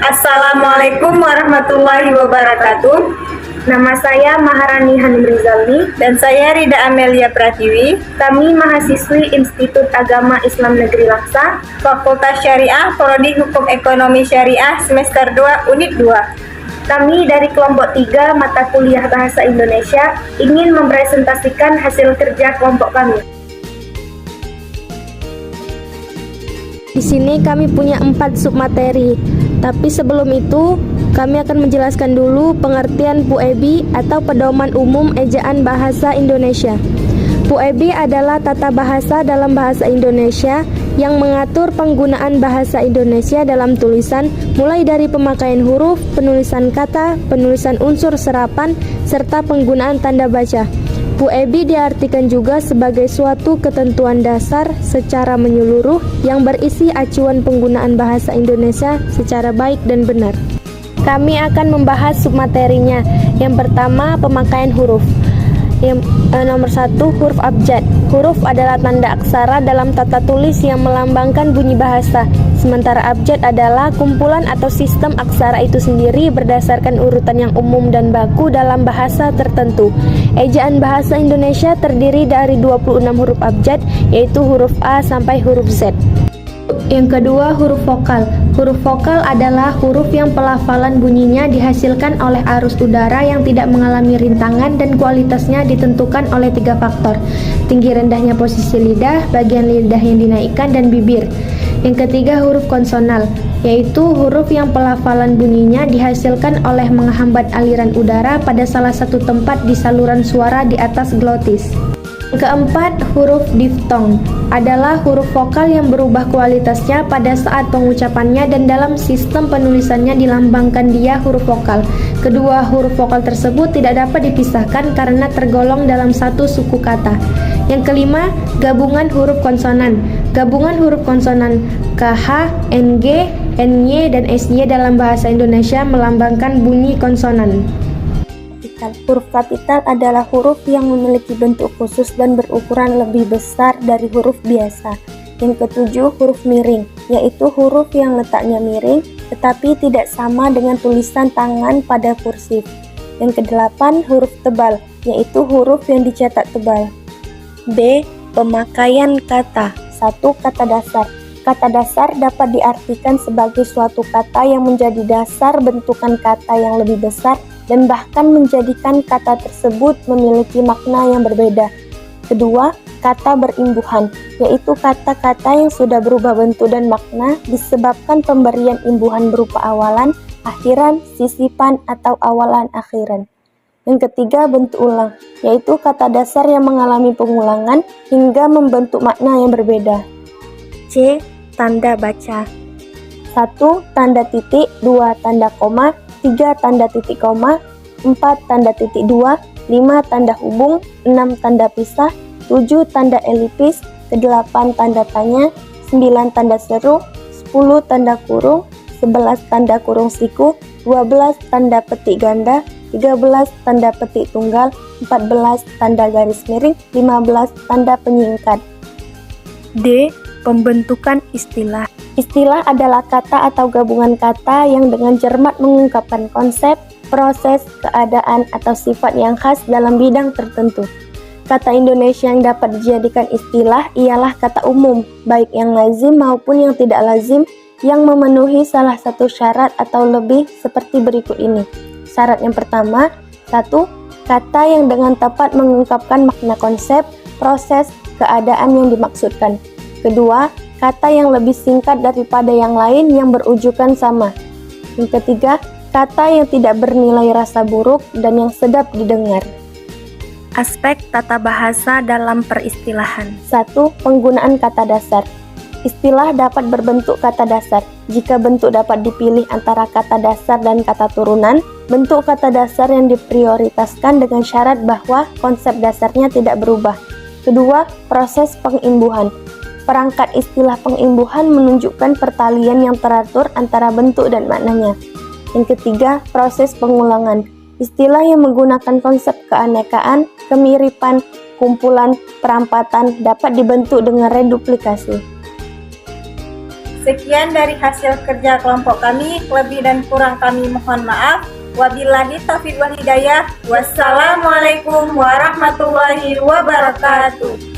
Assalamualaikum warahmatullahi wabarakatuh. Nama saya Maharani Hanim Rizaldi. Dan saya Rida Amelia Pratiwi. Kami mahasiswi Institut Agama Islam Negeri Laksa, Fakultas Syariah, Prodi Hukum Ekonomi Syariah, semester 2, unit 2. Kami dari kelompok 3 mata kuliah Bahasa Indonesia ingin mempresentasikan hasil kerja kelompok kami. Di sini kami punya 4 submateri, tapi sebelum itu kami akan menjelaskan dulu pengertian PUEBI atau Pedoman Umum Ejaan Bahasa Indonesia. PUEBI adalah tata bahasa dalam bahasa Indonesia yang mengatur penggunaan bahasa Indonesia dalam tulisan, mulai dari pemakaian huruf, penulisan kata, penulisan unsur serapan, serta penggunaan tanda baca. PUEBI diartikan juga sebagai suatu ketentuan dasar secara menyeluruh yang berisi acuan penggunaan bahasa Indonesia secara baik dan benar. Kami akan membahas submaterinya. Yang pertama, pemakaian huruf. Nomor 1, huruf abjad. Huruf adalah tanda aksara dalam tata tulis yang melambangkan bunyi bahasa. Sementara abjad adalah kumpulan atau sistem aksara itu sendiri berdasarkan urutan yang umum dan baku dalam bahasa tertentu. Ejaan bahasa Indonesia terdiri dari 26 huruf abjad, yaitu huruf A sampai huruf Z. Yang kedua, huruf vokal. Huruf vokal adalah huruf yang pelafalan bunyinya dihasilkan oleh arus udara yang tidak mengalami rintangan dan kualitasnya ditentukan oleh 3 faktor: tinggi rendahnya posisi lidah, bagian lidah yang dinaikkan, dan bibir. Yang ketiga, huruf konsonal, yaitu huruf yang pelafalan bunyinya dihasilkan oleh menghambat aliran udara pada salah satu tempat di saluran suara di atas glotis. Keempat, huruf diftong adalah huruf vokal yang berubah kualitasnya pada saat pengucapannya dan dalam sistem penulisannya dilambangkan dia huruf vokal. Kedua huruf vokal tersebut tidak dapat dipisahkan karena tergolong dalam satu suku kata. Yang kelima, gabungan huruf konsonan. Gabungan huruf konsonan KH, NG, NY, dan SY dalam bahasa Indonesia melambangkan bunyi konsonan. Huruf kapital adalah huruf yang memiliki bentuk khusus dan berukuran lebih besar dari huruf biasa. Yang ketujuh, huruf miring, yaitu huruf yang letaknya miring tetapi tidak sama dengan tulisan tangan pada kursif. Yang kedelapan, huruf tebal, yaitu huruf yang dicetak tebal. B. Pemakaian kata. 1. Kata dasar. Kata dasar dapat diartikan sebagai suatu kata yang menjadi dasar bentukan kata yang lebih besar dan bahkan menjadikan kata tersebut memiliki makna yang berbeda. Kedua, kata berimbuhan, yaitu kata-kata yang sudah berubah bentuk dan makna disebabkan pemberian imbuhan berupa awalan, akhiran, sisipan, atau awalan akhiran. Yang ketiga, bentuk ulang, yaitu kata dasar yang mengalami pengulangan hingga membentuk makna yang berbeda. C. Tanda baca. 1. Tanda titik, 2. Tanda koma, 3 tanda titik koma, 4 tanda titik 2, 5 tanda hubung, 6 tanda pisah, 7 tanda elipis, 8 tanda tanya, 9 tanda seru, 10 tanda kurung, 11 tanda kurung siku, 12 tanda petik ganda, 13 tanda petik tunggal, 14 tanda garis miring, 15 tanda penyingkat. D. Pembentukan istilah. Istilah adalah kata atau gabungan kata yang dengan cermat mengungkapkan konsep, proses, keadaan, atau sifat yang khas dalam bidang tertentu. Kata Indonesia yang dapat dijadikan istilah ialah kata umum, baik yang lazim maupun yang tidak lazim, yang memenuhi salah satu syarat atau lebih seperti berikut ini. Syarat yang pertama, 1. Kata yang dengan tepat mengungkapkan makna konsep, proses, keadaan yang dimaksudkan. Kedua, kata yang lebih singkat daripada yang lain yang berujukan sama. Yang ketiga, kata yang tidak bernilai rasa buruk dan yang sedap didengar. Aspek tata bahasa dalam peristilahan. 1. Penggunaan kata dasar. Istilah dapat berbentuk kata dasar. Jika bentuk dapat dipilih antara kata dasar dan kata turunan, bentuk kata dasar yang diprioritaskan dengan syarat bahwa konsep dasarnya tidak berubah. Kedua, proses pengimbuhan. Perangkat istilah pengimbuhan menunjukkan pertalian yang teratur antara bentuk dan maknanya. Yang ketiga, proses pengulangan. Istilah yang menggunakan konsep keanekaan, kemiripan, kumpulan, perampatan dapat dibentuk dengan reduplikasi. C. Sekian dari hasil kerja kelompok kami, lebih dan kurang kami mohon maaf. Wabillahi taufiq wal hidayah. Wassalamualaikum warahmatullahi wabarakatuh.